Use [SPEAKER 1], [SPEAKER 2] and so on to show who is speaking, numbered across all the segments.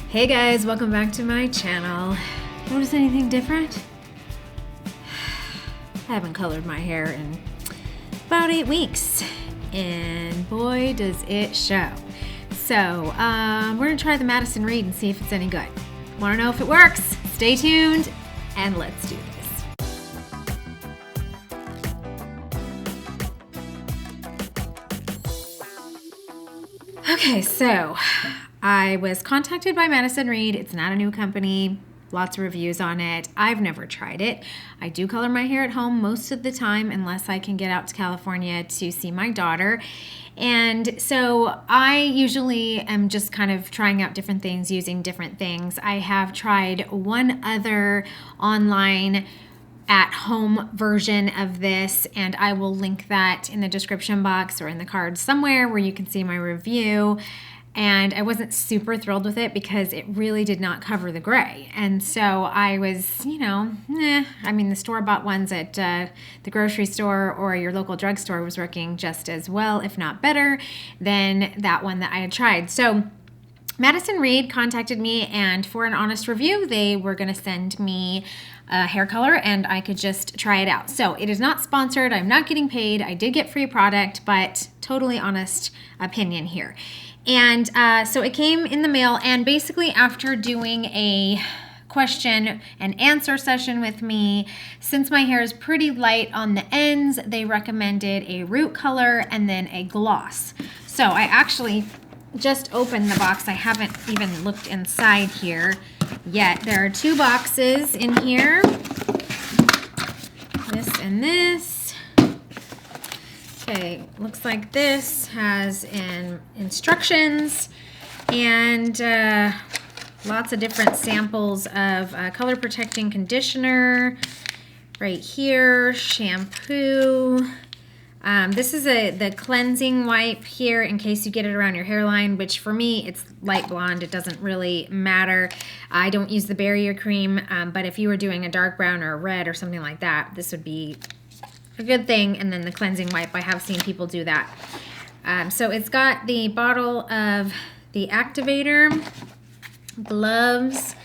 [SPEAKER 1] Hey guys, welcome back to my channel. Notice anything different? I haven't colored my hair in about 8 weeks, and boy does it show. So we're gonna try the Madison Reed and see if it's any good. Wanna know if it works? Stay tuned and let's do this. Okay, so I was contacted by Madison Reed. It's not a new company. Lots of reviews on it. I've never tried it. I do color my hair at home most of the time unless I can get out to California to see my daughter. And so I usually am just kind of trying out different things, using different things. I have tried one other online at-home version of this, and I will link that in the description box or in the cards somewhere where you can see my review. And I wasn't super thrilled with it because it really did not cover the gray. And so I was, I mean, the store-bought ones at the grocery store or your local drugstore was working just as well, if not better, than that one that I had tried. So Madison Reed contacted me, and for an honest review, they were going to send me a hair color and I could just try it out. So it is not sponsored. I'm not getting paid. I did get free product, but totally honest opinion here. And so it came in the mail, and basically after doing a question and answer session with me, since my hair is pretty light on the ends, they recommended a root color and then a gloss. So I actually just opened the box. I haven't even looked inside here yet. There are 2 boxes in here, this and this. Okay, looks like this has instructions and lots of different samples of color protecting conditioner right here, shampoo. This is the cleansing wipe here in case you get it around your hairline, which for me, it's light blonde. It doesn't really matter. I don't use the barrier cream, but if you were doing a dark brown or a red or something like that, this would be a good thing. And then the cleansing wipe, I have seen people do that. So it's got the bottle of the activator, gloves,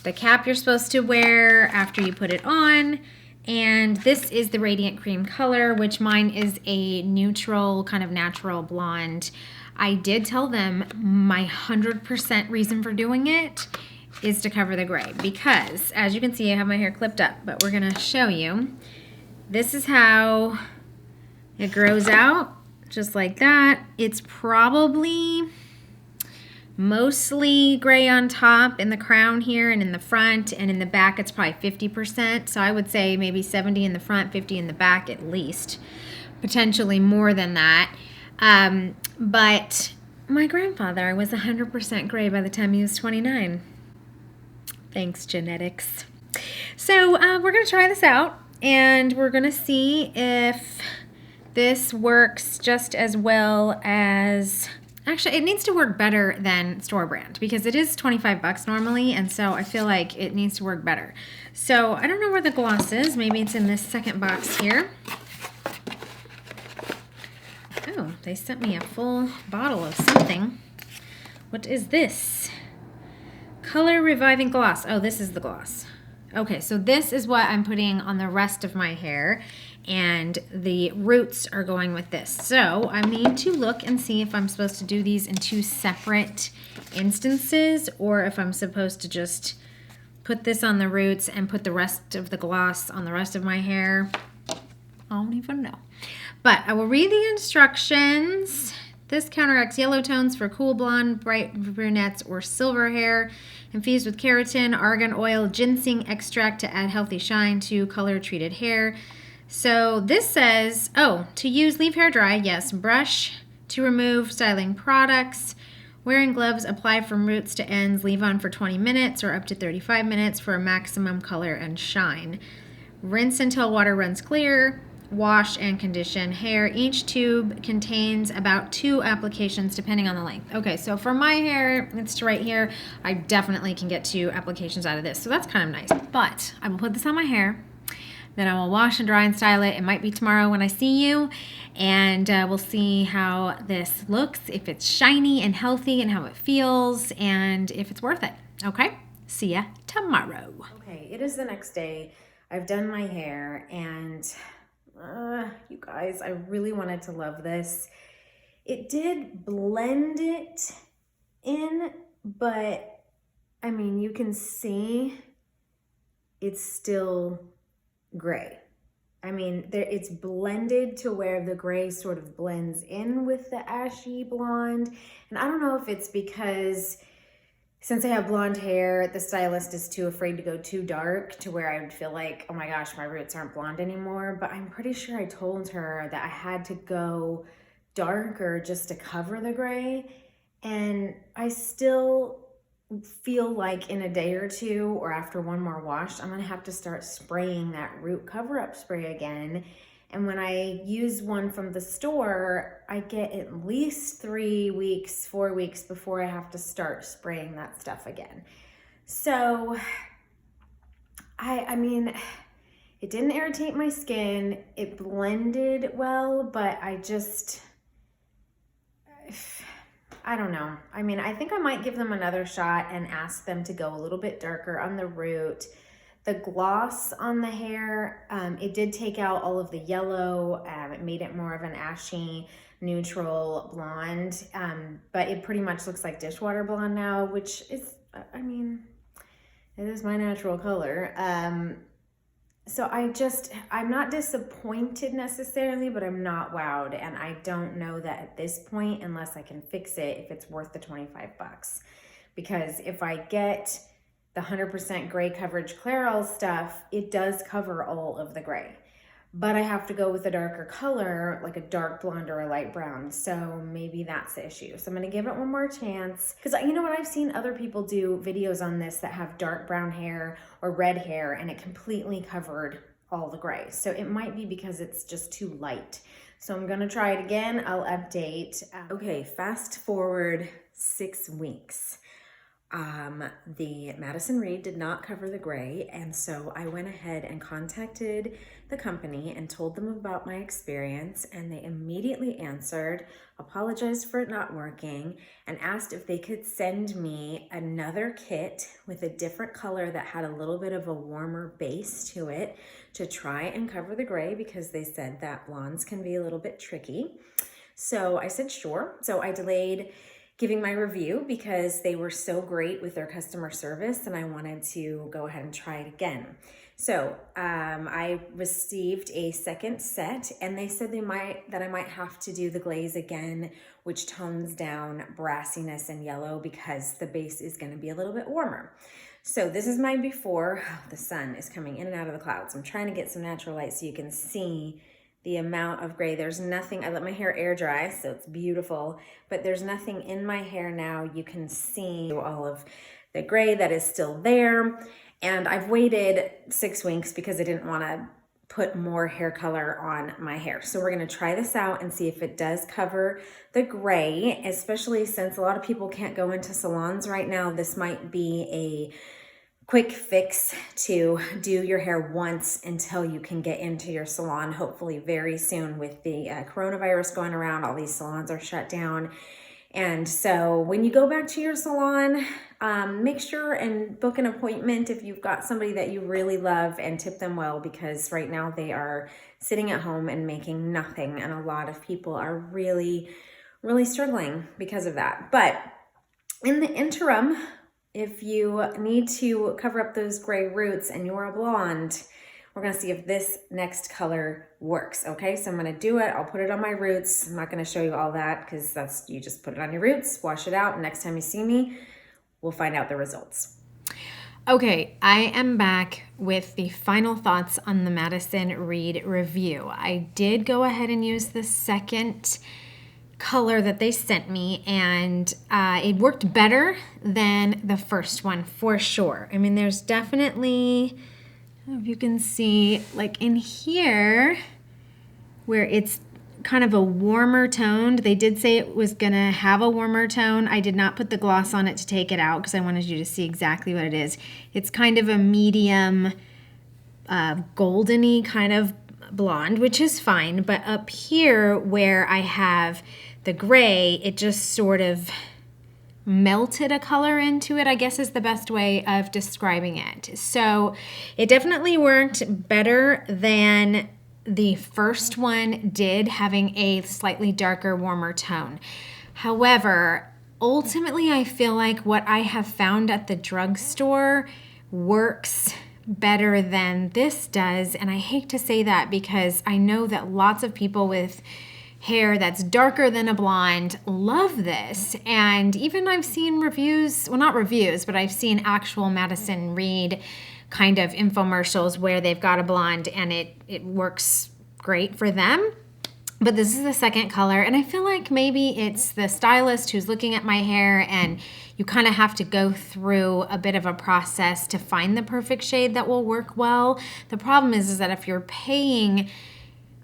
[SPEAKER 1] the cap you're supposed to wear after you put it on, and this is the Radiant Cream color, which mine is a neutral, kind of natural blonde. I did tell them my 100% reason for doing it is to cover the gray, because as you can see, I have my hair clipped up, but we're gonna show you. This is how it grows out, just like that. It's probably mostly gray on top in the crown here and in the front, and in the back it's probably 50%. So I would say maybe 70 in the front, 50 in the back at least, potentially more than that. But my grandfather was 100% gray by the time he was 29. Thanks, genetics. So we're gonna try this out, and we're gonna see if this works just as well as, actually it needs to work better than store brand because it is 25 bucks normally, and so I feel like it needs to work better. So I don't know where the gloss is. Maybe it's in this second box here. Oh, they sent me a full bottle of something. What is this? Color Reviving Gloss. Oh, this is the gloss. Okay, so this is what I'm putting on the rest of my hair, and the roots are going with this. So I need to look and see if I'm supposed to do these in 2 separate instances, or if I'm supposed to just put this on the roots and put the rest of the gloss on the rest of my hair. I don't even know. But I will read the instructions. This counteracts yellow tones for cool blonde, bright brunettes, or silver hair. Infused with keratin, argan oil, ginseng extract to add healthy shine to color-treated hair. So this says, to use, leave hair dry. Yes, brush to remove styling products. Wearing gloves, apply from roots to ends. Leave on for 20 minutes or up to 35 minutes for a maximum color and shine. Rinse until water runs clear. Wash and condition hair. Each tube contains about 2 applications depending on the length. Okay, so for my hair, it's to right here. I definitely can get 2 applications out of this, so that's kind of nice. But I will put this on my hair. Then I will wash and dry and style it. It might be tomorrow when I see you, and we'll see how this looks, if it's shiny and healthy and how it feels, and if it's worth it. Okay? See ya tomorrow. Okay, it is the next day. I've done my hair, and you guys, I really wanted to love this. It did blend it in, but I mean, you can see it's still gray. I mean, it's blended to where the gray sort of blends in with the ashy blonde. And I don't know if it's because since I have blonde hair, the stylist is too afraid to go too dark to where I would feel like, oh my gosh, my roots aren't blonde anymore. But I'm pretty sure I told her that I had to go darker just to cover the gray. And I still feel like in a day or two or after one more wash, I'm gonna have to start spraying that root cover-up spray again. And when I use one from the store, I get at least 3 weeks, 4 weeks before I have to start spraying that stuff again. So, I mean, it didn't irritate my skin. It blended well, but I don't know. I mean, I think I might give them another shot and ask them to go a little bit darker on the root. The gloss on the hair, it did take out all of the yellow. It made it more of an ashy, neutral blonde. But it pretty much looks like dishwater blonde now, which is, I mean, it is my natural color. So I'm not disappointed necessarily, but I'm not wowed. And I don't know that at this point, unless I can fix it, if it's worth the 25 bucks. Because if I get the 100% gray coverage Clairol stuff, it does cover all of the gray. But I have to go with a darker color, like a dark blonde or a light brown. So maybe that's the issue. So I'm gonna give it one more chance. Because you know what, I've seen other people do videos on this that have dark brown hair or red hair and it completely covered all the gray. So it might be because it's just too light. So I'm gonna try it again, I'll update. Okay, fast forward 6 weeks. The Madison Reed did not cover the gray, and so I went ahead and contacted the company and told them about my experience, and they immediately answered, apologized for it not working, and asked if they could send me another kit with a different color that had a little bit of a warmer base to it to try and cover the gray, because they said that blondes can be a little bit tricky. So I said sure. So I delayed giving my review because they were so great with their customer service and I wanted to go ahead and try it again. So I received a second set and they said that I might have to do the glaze again, which tones down brassiness and yellow because the base is going to be a little bit warmer. So this is my before. Oh, the sun is coming in and out of the clouds. I'm trying to get some natural light so you can see the amount of gray. There's nothing, I let my hair air dry, so it's beautiful, but there's nothing in my hair now. You can see all of the gray that is still there. And I've waited 6 weeks because I didn't want to put more hair color on my hair. So we're going to try this out and see if it does cover the gray, especially since a lot of people can't go into salons right now. This might be a quick fix to do your hair once until you can get into your salon, hopefully very soon. With the coronavirus going around, all these salons are shut down. And so when you go back to your salon, make sure and book an appointment if you've got somebody that you really love, and tip them well, because right now they are sitting at home and making nothing. And a lot of people are really, really struggling because of that. But in the interim, if you need to cover up those gray roots and you're a blonde, we're gonna see if this next color works, okay? So I'm gonna do it, I'll put it on my roots. I'm not gonna show you all that because that's, you just put it on your roots, wash it out, and next time you see me, we'll find out the results. Okay, I am back with the final thoughts on the Madison Reed review. I did go ahead and use the second color that they sent me, and it worked better than the first one for sure. I mean, there's definitely, I don't know if you can see, like in here where it's kind of a warmer toned. They did say it was gonna have a warmer tone. I did not put the gloss on it to take it out because I wanted you to see exactly what it is. It's kind of a medium goldeny kind of blonde, which is fine. But up here where I have the gray, it just sort of melted a color into it, I guess is the best way of describing it. So it definitely worked better than the first one did, having a slightly darker, warmer tone. However, ultimately, I feel like what I have found at the drugstore works better than this does. And I hate to say that because I know that lots of people with hair that's darker than a blonde love this. And even I've seen reviews, well, not reviews, but I've seen actual Madison Reed kind of infomercials where they've got a blonde and it works great for them. But this is the second color, and I feel like maybe it's the stylist who's looking at my hair, and you kind of have to go through a bit of a process to find the perfect shade that will work well. The problem is that if you're paying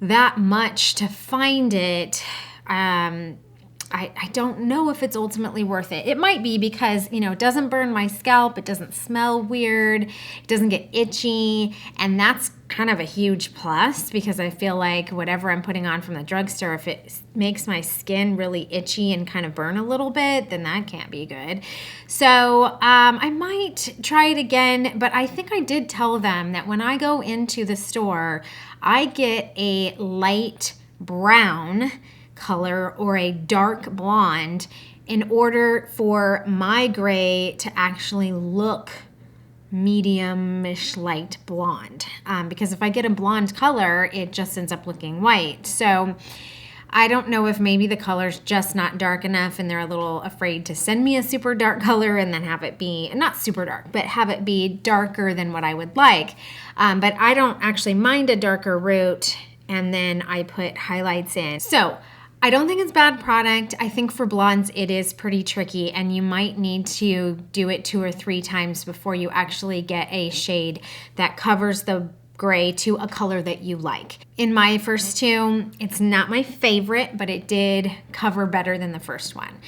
[SPEAKER 1] that much to find it, I don't know if it's ultimately worth it. It might be because, you know, it doesn't burn my scalp, it doesn't smell weird, it doesn't get itchy, and that's kind of a huge plus because I feel like whatever I'm putting on from the drugstore, if it makes my skin really itchy and kind of burn a little bit, then that can't be good. So I might try it again, but I think I did tell them that when I go into the store, I get a light brown color or a dark blonde in order for my gray to actually look medium-ish light blonde. Because if I get a blonde color, it just ends up looking white. So I don't know if maybe the color's just not dark enough and they're a little afraid to send me a super dark color and then have it be, not super dark, but have it be darker than what I would like. But I don't actually mind a darker root, and then I put highlights in. So I don't think it's bad product. I think for blondes it is pretty tricky, and you might need to do it 2 or 3 times before you actually get a shade that covers the gray to a color that you like. In my first 2, it's not my favorite, but it did cover better than the first one.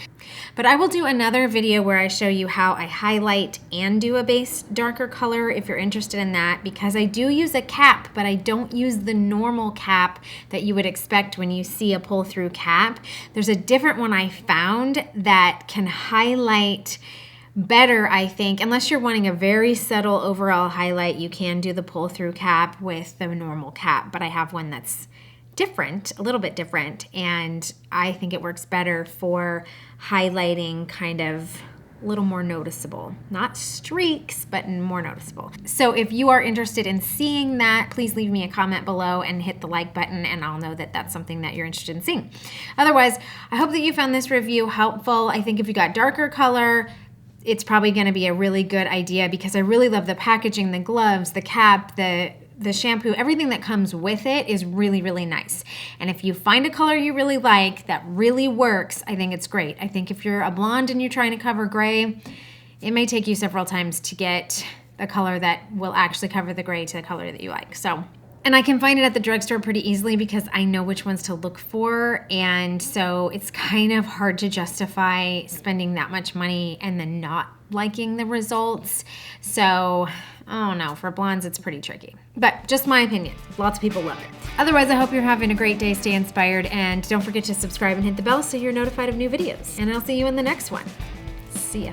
[SPEAKER 1] But I will do another video where I show you how I highlight and do a base darker color if you're interested in that, because I do use a cap, but I don't use the normal cap that you would expect when you see a pull-through cap. There's a different one I found that can highlight better, I think. Unless you're wanting a very subtle overall highlight, you can do the pull-through cap with the normal cap, but I have one that's different, a little bit different, and I think it works better for highlighting kind of a little more noticeable. Not streaks, but more noticeable. So if you are interested in seeing that, please leave me a comment below and hit the like button, and I'll know that that's something that you're interested in seeing. Otherwise, I hope that you found this review helpful. I think if you got darker color, it's probably going to be a really good idea because I really love the packaging, the gloves, the cap, the shampoo, everything that comes with it is really, really nice. And if you find a color you really like that really works, I think it's great. I think if you're a blonde and you're trying to cover gray, it may take you several times to get the color that will actually cover the gray to the color that you like. So, and I can find it at the drugstore pretty easily because I know which ones to look for, and so it's kind of hard to justify spending that much money and then not liking the results. So I don't know, for blondes it's pretty tricky, but just my opinion. Lots of people love it. Otherwise, I hope you're having a great day. Stay inspired, and don't forget to subscribe and hit the bell so you're notified of new videos, and I'll see you in the next one. See ya.